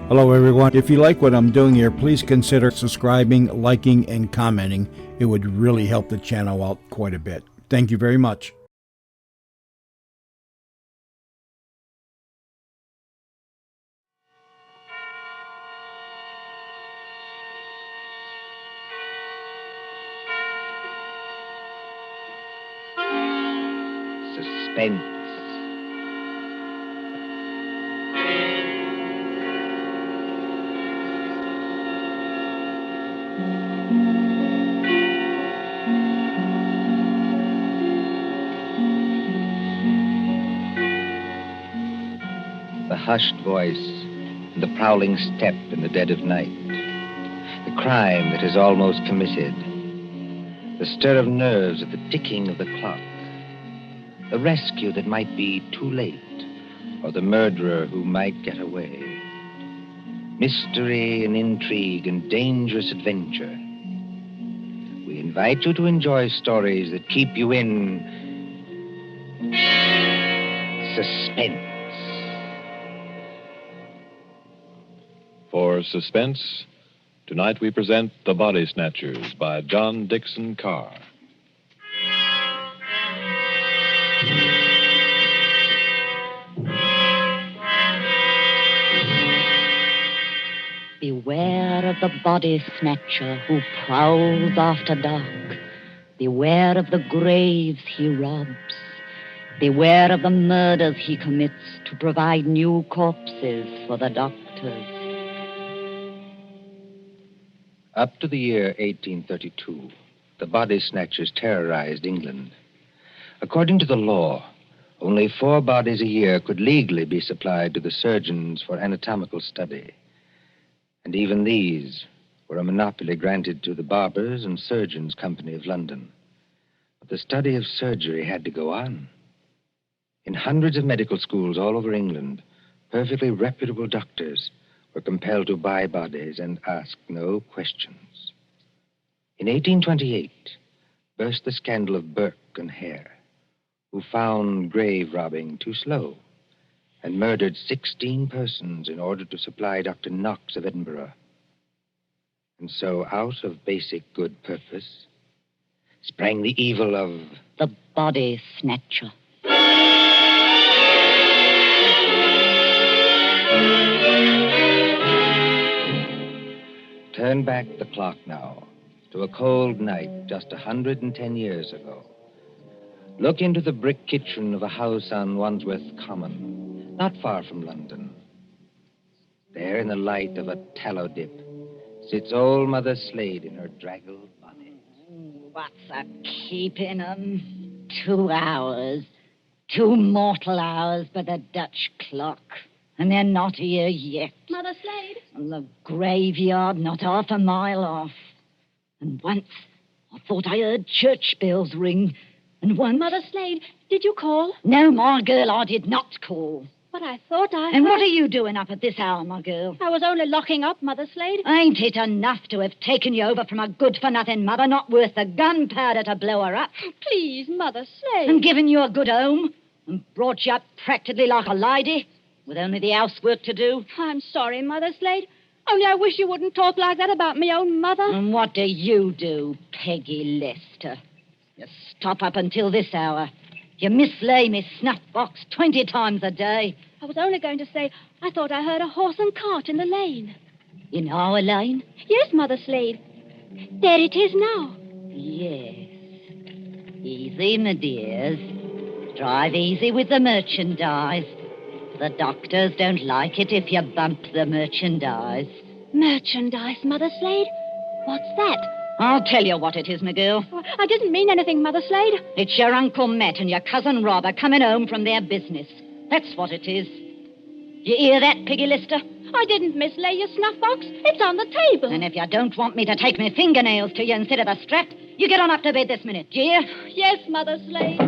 Hello, everyone. If you like what I'm doing here, please consider subscribing, liking, and commenting. It would really help the channel out quite a bit. Thank you very much. Suspense. The hushed voice and the prowling step in the dead of night. The crime that is almost committed. The stir of nerves at the ticking of the clock. The rescue that might be too late, or the murderer who might get away. Mystery and intrigue and dangerous adventure. We invite you to enjoy stories that keep you in suspense. For Suspense, tonight we present The Body Snatchers by John Dixon Carr. Beware of the body snatcher who prowls after dark. Beware of the graves he robs. Beware of the murders he commits to provide new corpses for the doctors. Up to the year 1832, the body snatchers terrorized England. According to the law, only 4 bodies a year could legally be supplied to the surgeons for anatomical study. And even these were a monopoly granted to the Barbers and Surgeons Company of London. But the study of surgery had to go on. In hundreds of medical schools all over England, perfectly reputable doctors were compelled to buy bodies and ask no questions. In 1828, burst the scandal of Burke and Hare, who found grave robbing too slow and murdered 16 persons in order to supply Dr. Knox of Edinburgh. And so, out of basic good purpose, sprang the evil of The body snatcher. Turn back the clock now to a cold night just 110 years ago. Look into the brick kitchen of a house on Wandsworth Common, not far from London. There, in the light of a tallow dip, sits old Mother Slade in her draggled bonnet. What's a keeping 'em? 2 hours. 2 mortal hours by the Dutch clock. And they're not here yet. Mother Slade? The graveyard not half a mile off. And once I thought I heard church bells ring. And once... Mother Slade, did you call? No, my girl, I did not call. But I thought I And heard... what are you doing up at this hour, my girl? I was only locking up, Mother Slade. Ain't it enough to have taken you over from a good-for-nothing mother not worth the gunpowder to blow her up? Please, Mother Slade. And given you a good home and brought you up practically like a lady with only the housework to do? I'm sorry, Mother Slade. Only I wish you wouldn't talk like that about me own mother. And what do, Peggy Lester? You stop up until this hour. You mislay me snuff box 20 times a day. I was only going to say I thought I heard a horse and cart in the lane. In our lane? Yes, Mother Slade. There it is now. Yes. Easy, my dears. Drive easy with the merchandise. The doctors don't like it if you bump the merchandise. Merchandise, Mother Slade? What's that? I'll tell you what it is, my girl. I didn't mean anything, Mother Slade. It's your Uncle Matt and your cousin Rob are coming home from their business. That's what it is. You hear that, Peggy Lister? I didn't mislay your snuff box. It's on the table. And if you don't want me to take my fingernails to you instead of a strap, you get on up to bed this minute, do you? Yes, Mother Slade.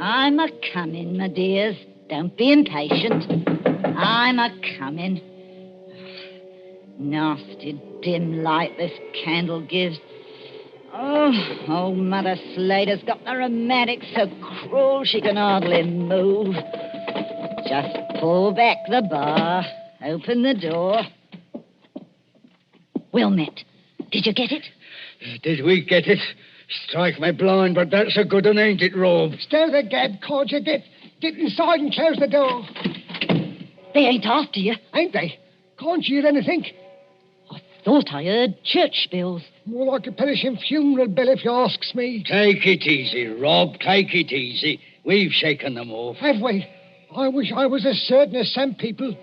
I'm a-coming, my dears. Don't be impatient. I'm a-coming. Nasty dim light this candle gives. Oh, old Mother Slater's got the rheumatics so cruel she can hardly move. Just pull back the bar Open the door. Well met. Did you get it? Did we get it? Strike me blind, but that's a good one, ain't it, Rob? Stow the gab, can't you? Get inside and close the door. They ain't after you. Ain't they? Can't you hear anything? I thought I heard church bells. More like a perishing funeral bell, if you asks me. Take it easy, Rob. Take it easy. We've shaken them off. Have we? I wish I was as certain as some people.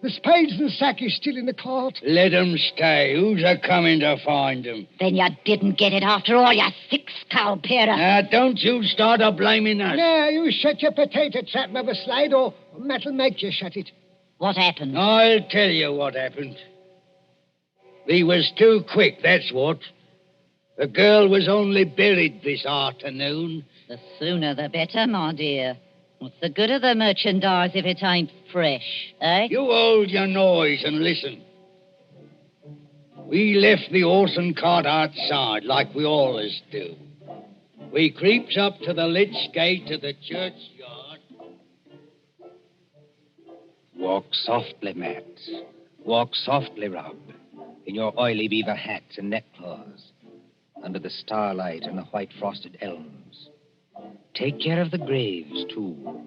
The spades and sack is still in the cart. Let 'em stay. Who's a-coming to find 'em? Then you didn't get it after all, you six-skull pair of... Now, don't you start a-blaming us. Now, you shut your potato trap, Mother Slade, or Matt'll make you shut it. What happened? I'll tell you what happened. We was too quick, that's what. The girl was only buried this afternoon. The sooner the better, my dear. What's the good of the merchandise if it ain't fresh, eh? You hold your noise and listen. We left the horse and cart outside, like we always do. We creeps up to the lich gate of the churchyard. Walk softly, Matt. Walk softly, Rob, in your oily beaver hats and neckcloths, under the starlight and the white frosted elms. Take care of the graves, too.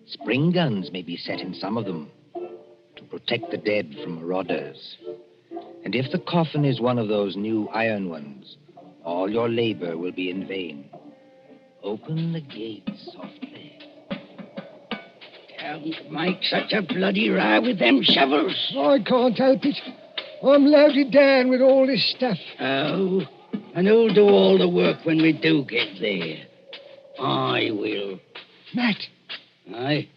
Spring guns may be set in some of them to protect the dead from marauders. And if the coffin is one of those new iron ones, all your labor will be in vain. Open the gate softly. Don't make such a bloody row with them shovels. I can't help it. I'm loaded down with all this stuff. Oh, and who'll do all the work when we do get there? I will. Matt, Aye?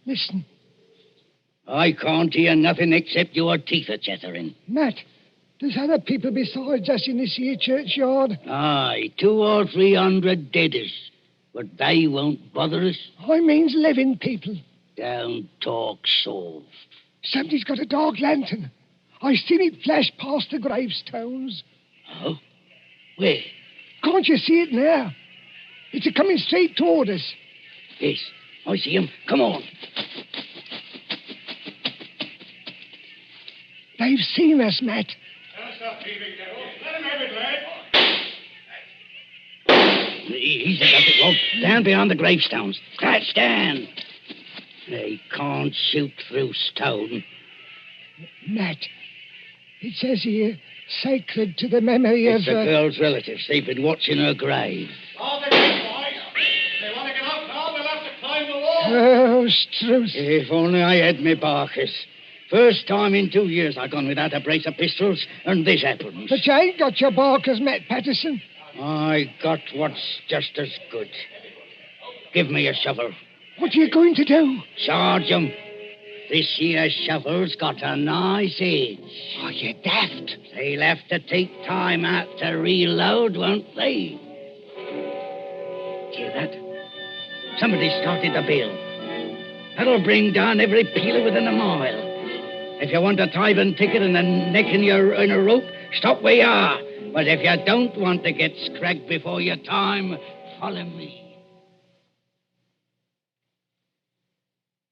listen. I can't hear nothing except your teeth are chattering. Matt, there's other people besides us in this here churchyard. Aye, 200 or 300 deaders. But they won't bother us. I means living people. Don't talk soft. Somebody's got a dark lantern. I seen it flash past the gravestones. Oh? Where? Can't you see it now? It's a-coming straight toward us. Yes, I see him. Come on. They've seen us, Matt. Easy, does it, Rob. Down beyond the gravestones. Crouch down. They can't shoot through stone. Matt, it says here, sacred to the memory It's of... the girl's relatives. They've been watching her grave. All the great boys. They want to get up now, they'll have to climb the wall. Oh, Struth. If only I had me Barkers. First time in 2 years I've gone without a brace of pistols, and this happens. But you ain't got your barkers, Matt Patterson. I got what's just as good. Give me a shovel. What are you going to do? Charge 'em. This here shovel's got a nice edge. Are you daft? They'll have to take time out to reload, won't they? Hear that? Somebody started the bell. That'll bring down every peeler within a mile. If you want a tithing ticket and a neck in a rope, stop where you are. But if you don't want to get scragged before your time, follow me.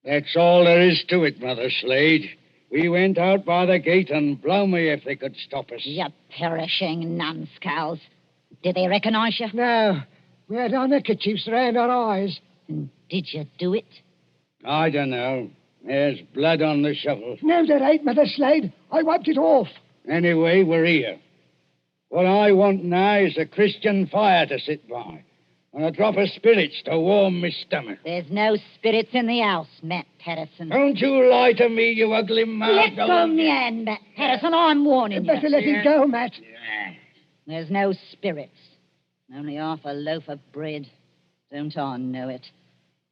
That's all there is to it, Mother Slade. We went out by the gate, and blow me if they could stop us. You perishing numbskulls. Did they recognize you? No. We had our neckerchiefs round our eyes. And did you do it? I don't know. There's blood on the shovel. No, there ain't, Mother Slade. I wiped it off. Anyway, we're here. What I want now is a Christian fire to sit by, and a drop of spirits to warm my stomach. There's no spirits in the house, Matt Patterson. Don't you lie to me, you ugly mouth. Let go me hand, Matt Patterson. I'm warning you. Better let it go, Matt. There's no spirits. Only half a loaf of bread. Don't I know it?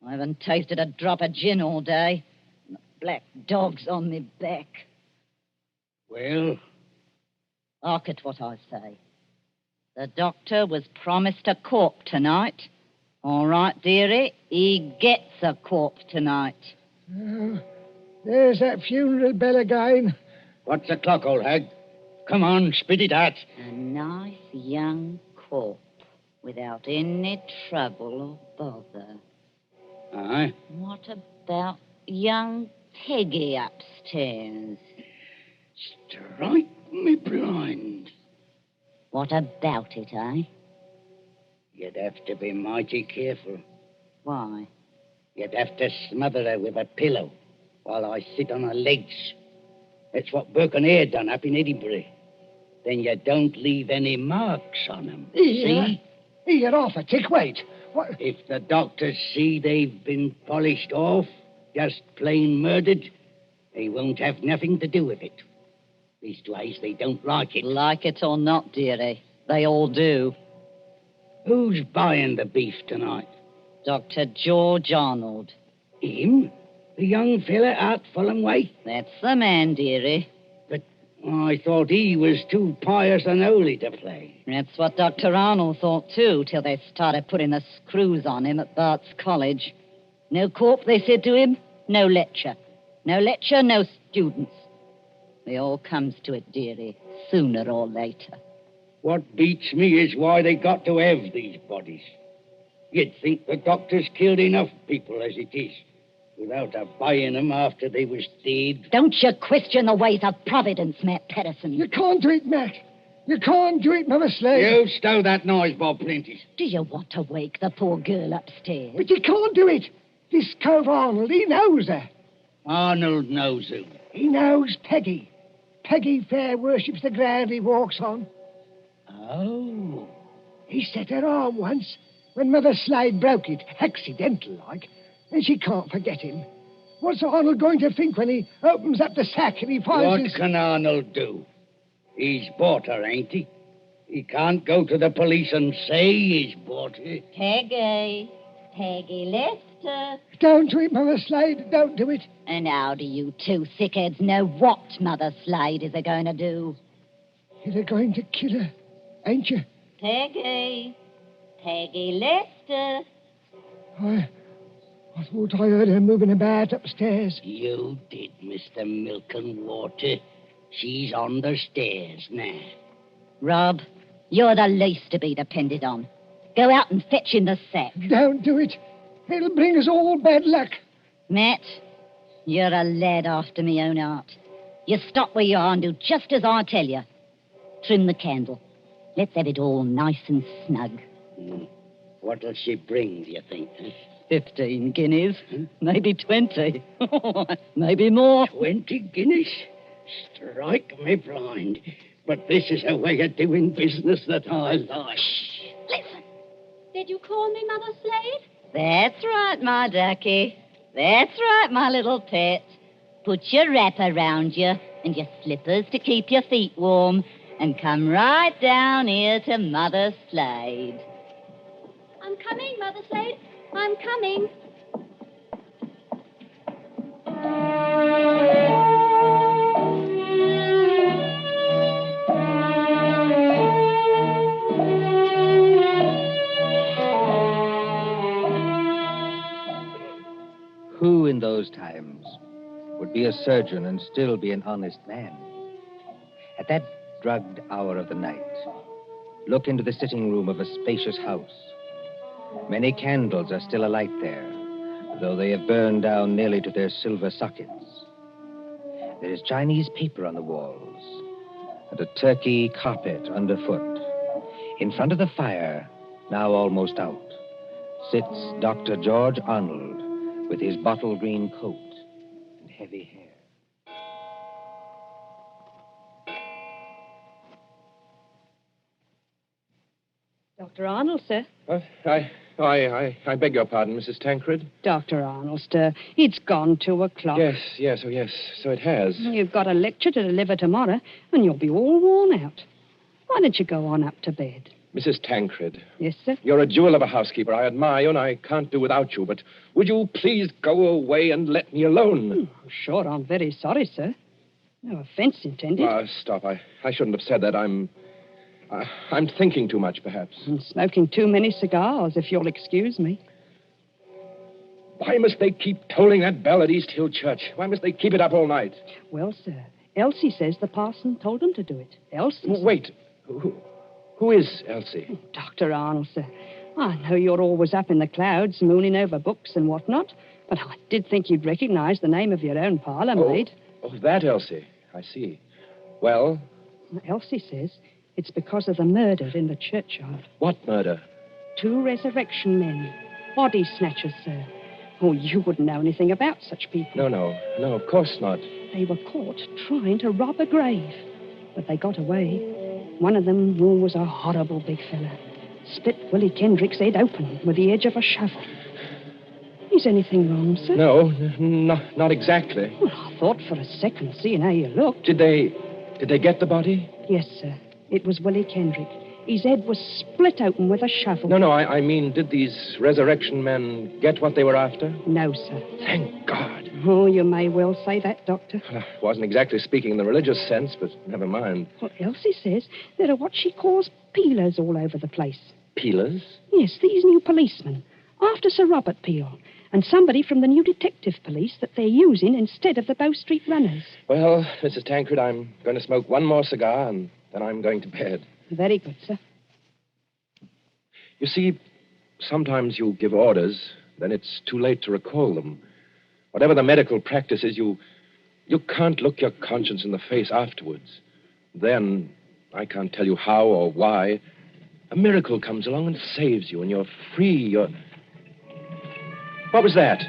I haven't tasted a drop of gin all day. And the black dog's on me back. Well? Hark at what I say. The doctor was promised a corpse tonight. All right, dearie, he gets a corpse tonight. Oh, there's that funeral bell again. What's the clock, old hag? Come on, spit it out. A nice young corpse without any trouble or bother. Aye? What about young Peggy upstairs. Strike me blind. What about it, eh? You'd have to be mighty careful. Why? You'd have to smother her with a pillow while I sit on her legs. That's what Burke and Hare done up in Edinburgh. Then you don't leave any marks on them. See? You're off a tick. Wait. What? If the doctors see they've been polished off, just plain murdered, they won't have nothing to do with it. Leastwise, they don't like it. Like it or not, dearie, they all do. Who's buying the beef tonight? Dr. George Arnold. Him? The young fella out Fulham way? That's the man, dearie. But I thought he was too pious and holy to play. That's what Dr. Arnold thought, too, till they started putting the screws on him at Bart's College. No corp, they said to him, no lecture. No lecture, no students. It all comes to it, dearie, sooner or later. What beats me is why they got to have these bodies. You'd think the doctors killed enough people as it is, without buying them after they was dead. Don't you question the ways of Providence, Matt Patterson. You can't do it, Matt. You can't do it, Mother Slade. You stow that noise, Bob Prentice. Do you want to wake the poor girl upstairs? But you can't do it. This cove Arnold, he knows her. Arnold knows who. He knows Peggy. Peggy fair worships the ground he walks on. Oh. He set her arm once when Mother Slade broke it, accidental-like, and she can't forget him. What's Arnold going to think when he opens up the sack and he finds What his... can Arnold do? He's bought her, ain't he? He can't go to the police and say he's bought her. Peggy. Peggy Lester. Don't do it, Mother Slade. Don't do it. And how do you two thickheads know what Mother Slade is going to do? You're going to kill her, ain't you? Peggy. Peggy Lester. I thought I heard her moving about upstairs. You did, Mr. Milk and Water. She's on the stairs now. Rob, you're the least to be depended on. Go out and fetch in the sack. Don't do it. It'll bring us all bad luck. Matt, you're a lad after me own heart. You stop where you are and do just as I tell you. Trim the candle. Let's have it all nice and snug. What'll she bring, do you think? 15 guineas. Maybe 20. Maybe more. 20 guineas? Strike me blind. But this is a way of doing business that I like. Listen. Did you call me Mother Slade? That's right, my ducky. That's right, my little pet. Put your wrap around you and your slippers to keep your feet warm and come right down here to Mother Slade. I'm coming, Mother Slade. I'm coming. Who in those times would be a surgeon and still be an honest man? At that drugged hour of the night, look into the sitting room of a spacious house. Many candles are still alight there, though they have burned down nearly to their silver sockets. There is Chinese paper on the walls and a turkey carpet underfoot. In front of the fire, now almost out, sits Dr. George Arnold with his bottle green coat and heavy hair. Dr. Arnold, sir. I beg your pardon, Mrs. Tancred. Dr. Arnold, sir. It's gone 2 o'clock. Yes, so it has. You've got a lecture to deliver tomorrow, and you'll be all worn out. Why don't you go on up to bed? Mrs. Tancred. Yes, sir? You're a jewel of a housekeeper. I admire you, and I can't do without you, but would you please go away and let me alone? Sure, I'm very sorry, sir. No offense intended. Stop. I shouldn't have said that. I'm thinking too much, perhaps. And smoking too many cigars, if you'll excuse me. Why must they keep tolling that bell at East Hill Church? Why must they keep it up all night? Well, sir, Elsie says the parson told them to do it. Elsie? Wait. Who is Elsie? Dr. Arnold, sir. I know you're always up in the clouds, mooning over books and whatnot, But I did think you'd recognize the name of your own parlour maid. Oh, that Elsie. I see. Well, Elsie says it's because of the murder in the churchyard. what murder? 2 resurrection men. Body snatchers, sir. Oh, you wouldn't know anything about such people. No, of course not. They were caught trying to rob a grave, but they got away. One of them was a horrible big fella. Split Willie Kendrick's head open with the edge of a shovel. Is anything wrong, sir? No, not exactly. Well, I thought for a second, seeing how you looked. Did they get the body? Yes, sir. It was Willie Kendrick. His head was split open with a shovel. No, I mean, did these resurrection men get what they were after? No, sir. Thank God. Oh, you may well say that, Doctor. I wasn't exactly speaking in the religious sense, but never mind. Well, Elsie says there are what she calls peelers all over the place. Peelers? Yes, these new policemen. After Sir Robert Peel. And somebody from the new detective police that they're using instead of the Bow Street runners. Well, Mrs. Tancred, I'm going to smoke one more cigar, and then I'm going to bed. Very good, sir. You see, sometimes you give orders, then it's too late to recall them. Whatever the medical practice is, you can't look your conscience in the face afterwards. Then, I can't tell you how or why, a miracle comes along and saves you, and you're free, What was that?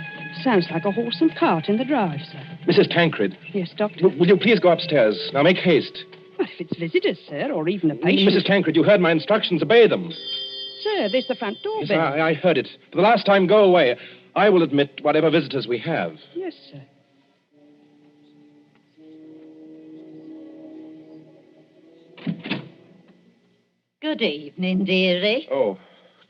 Sounds like a horse and cart in the drive, sir. Mrs. Tancred. Yes, Doctor? Will you please go upstairs? Now, make haste. Well, if it's visitors, sir, or even a patient... Mrs. Tancred, you heard my instructions. Obey them. Sir, there's the front door Yes, bell. I heard it. For the last time, go away. I will admit whatever visitors we have. Yes, sir. Good evening, dearie. Oh,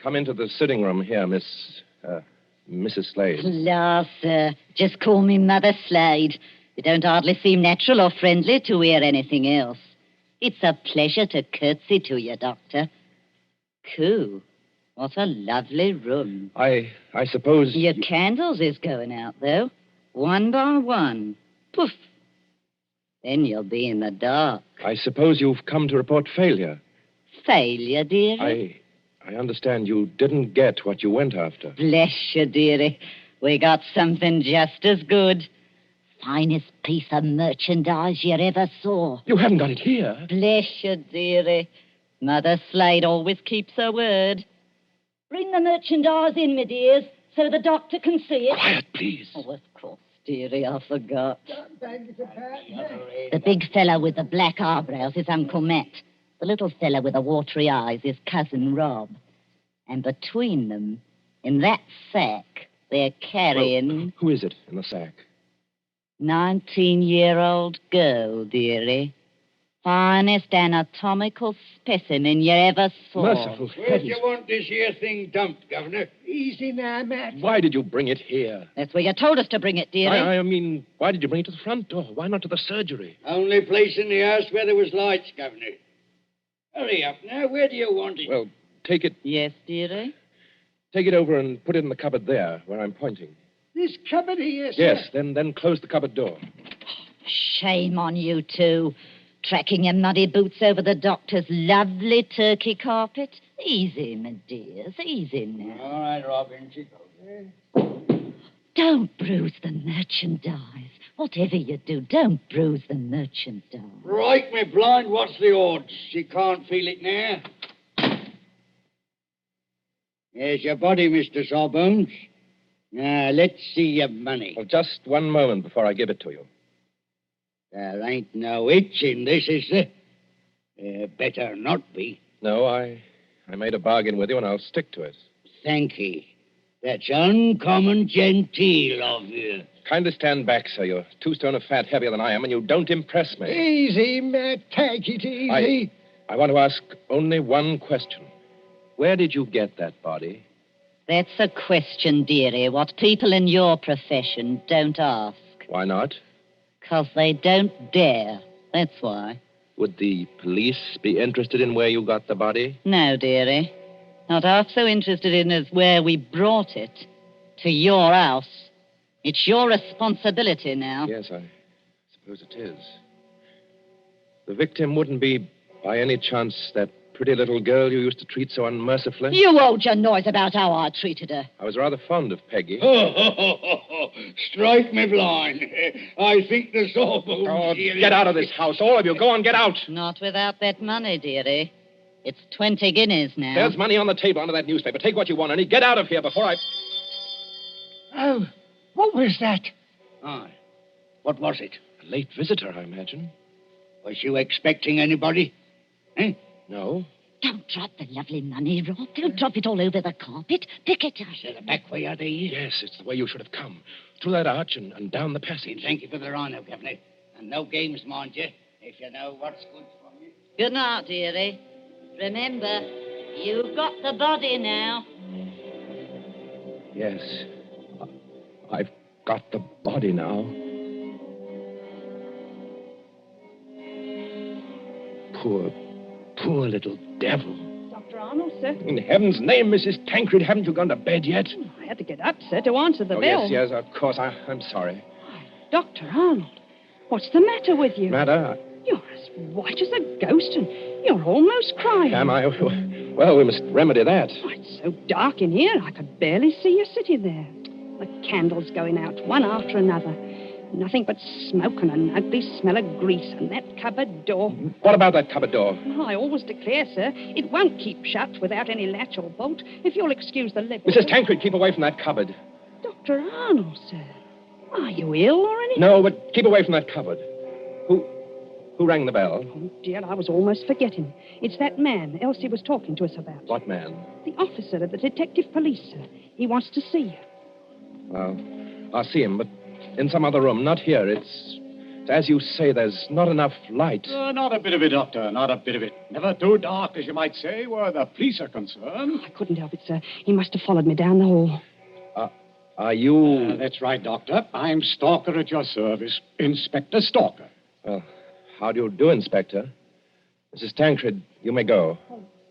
come into the sitting room here, Mrs. Slade. La, sir. Just call me Mother Slade. You don't hardly seem natural or friendly to hear anything else. It's a pleasure to curtsy to you, Doctor. Coo. What a lovely room. I suppose... Your candles is going out, though. One by one. Poof. Then you'll be in the dark. I suppose you've come to report failure. Failure, dearie? I understand you didn't get what you went after. Bless you, dearie. We got something just as good. Finest piece of merchandise you ever saw. You haven't got it here. Bless you, dearie. Mother Slade always keeps her word. Bring the merchandise in, my dears, so the doctor can see it. Quiet, please. Oh, of course, dearie, I forgot. Thank you, Pat. The big fellow with the black eyebrows is Uncle Matt. The little fellow with the watery eyes is Cousin Rob. And between them, in that sack, they're carrying... Well, who is it in the sack? 19-year-old girl, dearie. Finest anatomical specimen you ever saw. Merciful Where do heavens. you want this here thing dumped, Governor? Easy now, Matt. Why did you bring it here? That's where you told us to bring it, dearie. I mean, why did you bring it to the front door? Why not to the surgery? Only place in the house where there was lights, Governor. Hurry up now. Where do you want it? Well, take it Yes, dearie? over and put it in the cupboard there, where I'm pointing. This cupboard here, sir. Yes, then close the cupboard door. Shame on you two. Tracking your muddy boots over the doctor's lovely turkey carpet. Easy, my dears, easy now. All right, Robin. She goes. Don't bruise the merchandise. Whatever you do, don't bruise the merchandise. Right, me blind. What's the odds? She can't feel it now. There's your body, Mr. Sawbones. Now, let's see your money. Well, just one moment before I give it to you. There ain't no itch in this, is there? Better not be. No, I made a bargain with you, and I'll stick to it. Thank ye. That's uncommon genteel of you. Kindly stand back, sir. You're 2 stone of fat heavier than I am, and you don't impress me. Easy, Matt. Take it easy. I want to ask only one question. Where did you get that body? That's a question, dearie, what people in your profession don't ask. Why not? 'Cause they don't dare. That's why. Would the police be interested in where you got the body? No, dearie. Not half so interested in as where we brought it. To your house. It's your responsibility now. Yes, I suppose it is. The victim wouldn't be, by any chance, that pretty little girl you used to treat so unmercifully? You hold your noise about how I treated her. I was rather fond of Peggy. Strike me blind. I think the sawbones... Oh, get out of this house, all of you. Go on, get out. Not without that money, dearie. It's 20 guineas now. There's money on the table under that newspaper. Take what you want, Ernie. Get out of here before I... Oh, what was that? Aye. What was it? A late visitor, I imagine. Was you expecting anybody? Eh? No. Don't drop the lovely money, Rob. Don't drop it all over the carpet. Pick it up. To the back way of these? Yes, it's the way you should have come. Through that arch and down the passage. Thank you for the rhino, Governor. And no games, mind you, if you know what's good for you. Good night, dearie. Remember, you've got the body now. Yes. I've got the body now. Poor little devil. Dr. Arnold, sir. In heaven's name, Mrs. Tancred, haven't you gone to bed yet? I had to get up, sir, to answer the Oh, bell. yes, of course. I'm sorry. Dr. Arnold, what's the matter with you? Matter? You're as white as a ghost, and you're almost crying. Am I? Well, we must remedy that. Oh, it's so dark in here, I could barely see you sitting there. The candles going out, one after another. Nothing but smoke and an ugly smell of grease, and that cupboard door. What about that cupboard door? Well, I always declare, sir, it won't keep shut without any latch or bolt, if you'll excuse the liberty. Mrs. Tancred, keep away from that cupboard. Dr. Arnold, sir. Are you ill or anything? No, but keep away from that cupboard. Who rang the bell? Oh, dear, I was almost forgetting. It's that man Elsie was talking to us about. What man? The officer of the detective police, sir. He wants to see you. Well, I'll see him, but in some other room, not here. It's as you say, there's not enough light. Not a bit of it, Doctor, not a bit of it. Never too dark, as you might say, where the police are concerned. I couldn't help it, sir. He must have followed me down the hall. Are you... That's right, Doctor. I'm Stalker at your service. Inspector Stalker. Well, how do you do, Inspector? Mrs. Tancred, you may go.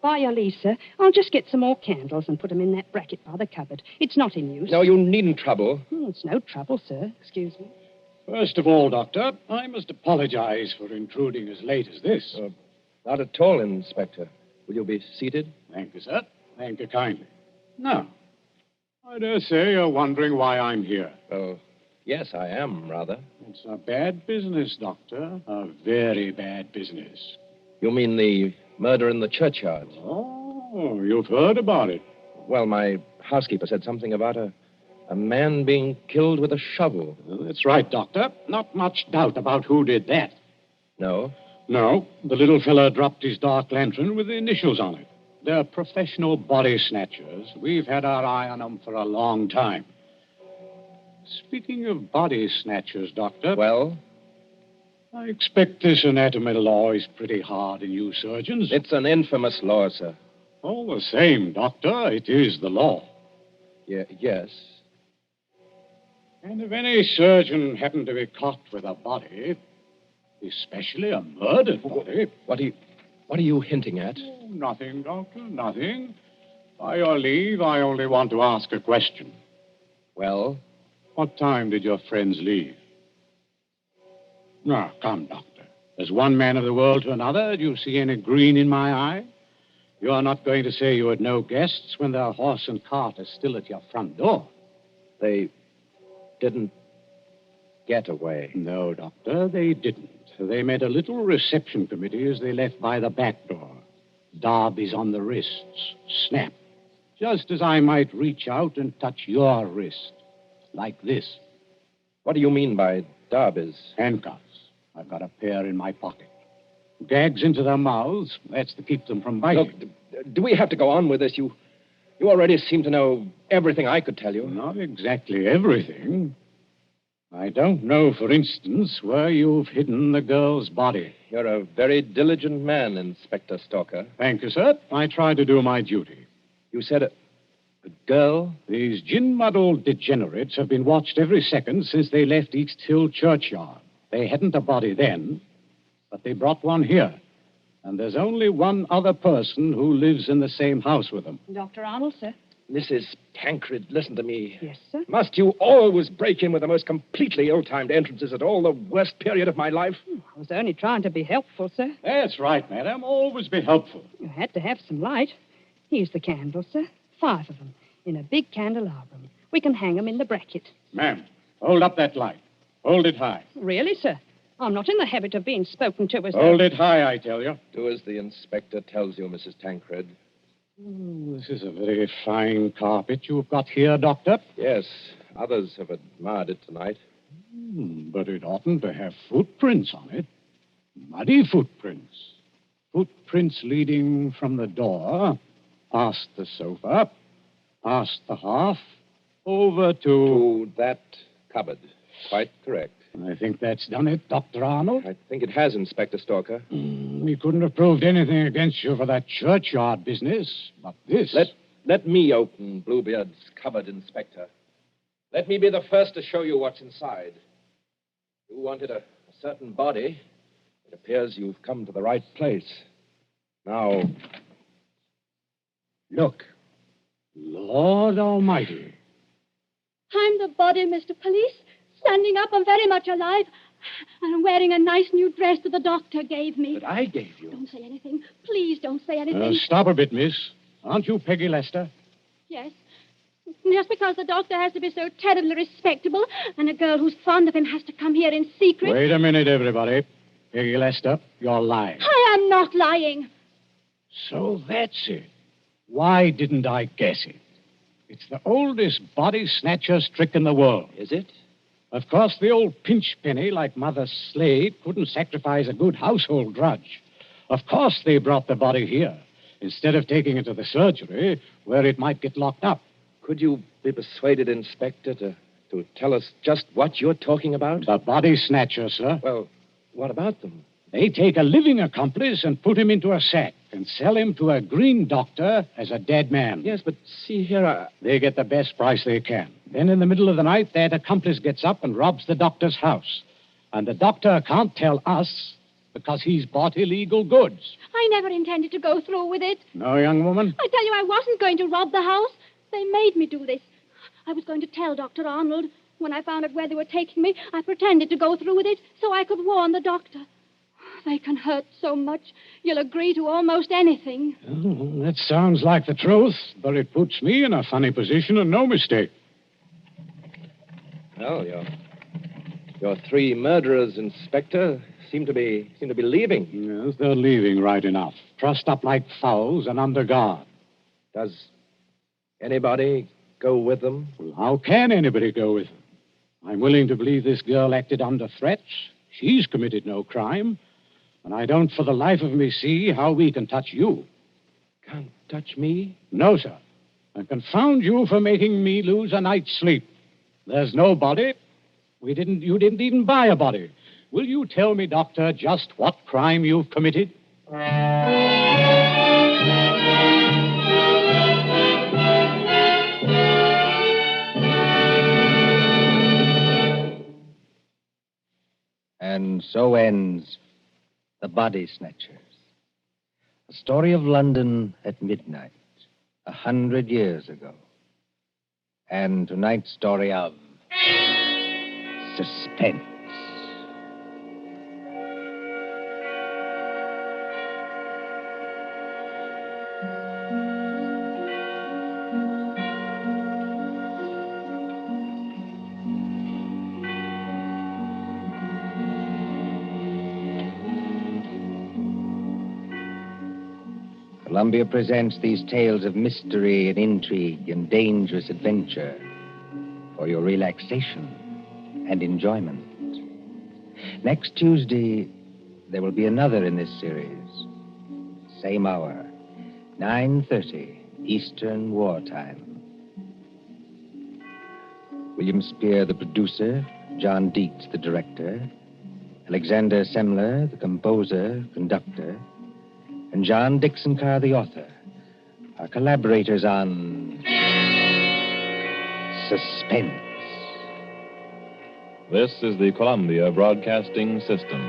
By your leave, sir. I'll just get some more candles and put them in that bracket by the cupboard. It's not in use. No, you needn't trouble. It's no trouble, sir. Excuse me. First of all, Doctor, I must apologize for intruding as late as this. Not at all, Inspector. Will you be seated? Thank you, sir. Thank you kindly. Now, I dare say you're wondering why I'm here. Oh, yes, I am, rather. It's a bad business, Doctor. A very bad business. You mean the murder in the churchyard? Oh, you've heard about it. Well, my housekeeper said something about a man being killed with a shovel. Well, that's right, Doctor. Not much doubt about who did that. No? No, the little fella dropped his dark lantern with the initials on it. They're professional body snatchers. We've had our eye on them for a long time. Speaking of body snatchers, Doctor... Well? I expect this anatomy law is pretty hard on you surgeons. It's an infamous law, sir. All the same, Doctor, it is the law. Yes. And if any surgeon happened to be caught with a body, especially a murdered body... What are you hinting at? Oh, nothing, Doctor, nothing. By your leave, I only want to ask a question. Well? What time did your friends leave? Now, come, Doctor. As one man of the world to another, do you see any green in my eye? You are not going to say you had no guests when their horse and cart are still at your front door. They didn't get away. No, Doctor, they didn't. They made a little reception committee as they left by the back door. Darbies on the wrists. Snap. Just as I might reach out and touch your wrist. Like this. What do you mean by darbies? Handcuffs. I've got a pair in my pocket. Gags into their mouths. That's to keep them from biting. Look, do we have to go on with this? You already seem to know everything I could tell you. Not exactly everything. I don't know, for instance, where you've hidden the girl's body. You're a very diligent man, Inspector Stalker. Thank you, sir. I try to do my duty. You said a girl? These gin-muddled degenerates have been watched every second since they left East Hill Churchyard. They hadn't a body then, but they brought one here. And there's only one other person who lives in the same house with them. Dr. Arnold, sir. Mrs. Tancred, listen to me. Yes, sir. Must you always break in with the most completely ill-timed entrances at all the worst period of my life? I was only trying to be helpful, sir. That's right, madam. Always be helpful. You had to have some light. Here's the candles, sir. 5 of them, in a big candelabrum. We can hang them in the bracket. Ma'am, hold up that light. Hold it high. Really, sir? I'm not in the habit of being spoken to as Hold it high, I tell you. Do as the inspector tells you, Mrs. Tancred. This is a very fine carpet you've got here, Doctor. Yes, others have admired it tonight. But it oughtn't to have footprints on it. Muddy footprints. Footprints leading from the door, past the sofa, past the hearth, over To that cupboard. Quite correct. I think that's done it, Dr. Arnold. I think it has, Inspector Stalker. We couldn't have proved anything against you for that churchyard business, but this... Let me open Bluebeard's cupboard, Inspector. Let me be the first to show you what's inside. You wanted a certain body. It appears you've come to the right place. Now, look. Lord Almighty. I'm the body, Mr. Police. Standing up, I'm very much alive. And I'm wearing a nice new dress that the doctor gave me. That I gave you. Don't say anything. Please don't say anything. Stop a bit, miss. Aren't you Peggy Lester? Yes. Just because the doctor has to be so terribly respectable and a girl who's fond of him has to come here in secret. Wait a minute, everybody. Peggy Lester, you're lying. I am not lying. So that's it. Why didn't I guess it? It's the oldest body snatchers trick in the world. Is it? Of course, the old pinch penny like Mother Slade couldn't sacrifice a good household grudge. Of course they brought the body here, instead of taking it to the surgery, where it might get locked up. Could you be persuaded, Inspector, to tell us just what you're talking about? The body snatchers, sir. Well, what about them? They take a living accomplice and put him into a sack and sell him to a green doctor as a dead man. Yes, but see here, They get the best price they can. Then in the middle of the night, that accomplice gets up and robs the doctor's house. And the doctor can't tell us because he's bought illegal goods. I never intended to go through with it. No, young woman? I tell you, I wasn't going to rob the house. They made me do this. I was going to tell Dr. Arnold. When I found out where they were taking me, I pretended to go through with it so I could warn the doctor. They can hurt so much, you'll agree to almost anything. Oh, that sounds like the truth, but it puts me in a funny position and no mistake. well, your 3 murderers, Inspector, seem to be leaving. Yes, they're leaving right enough. Trussed up like fowls and under guard. Does anybody go with them? Well, how can anybody go with them? I'm willing to believe this girl acted under threats. She's committed no crime. And I don't for the life of me see how we can touch you. Can't touch me? No, sir. And confound you for making me lose a night's sleep. There's no body. You didn't even buy a body. Will you tell me, Doctor, just what crime you've committed? And so ends The Body Snatchers, a story of London at midnight, 100 years ago. And tonight's story of Suspense. Columbia presents these tales of mystery and intrigue and dangerous adventure for your relaxation and enjoyment. Next Tuesday, there will be another in this series. Same hour, 9:30 Eastern Wartime. William Spear, the producer, John Dietz, the director, Alexander Semler, the composer, conductor, and John Dixon Carr, the author, are collaborators on Suspense. This is the Columbia Broadcasting System.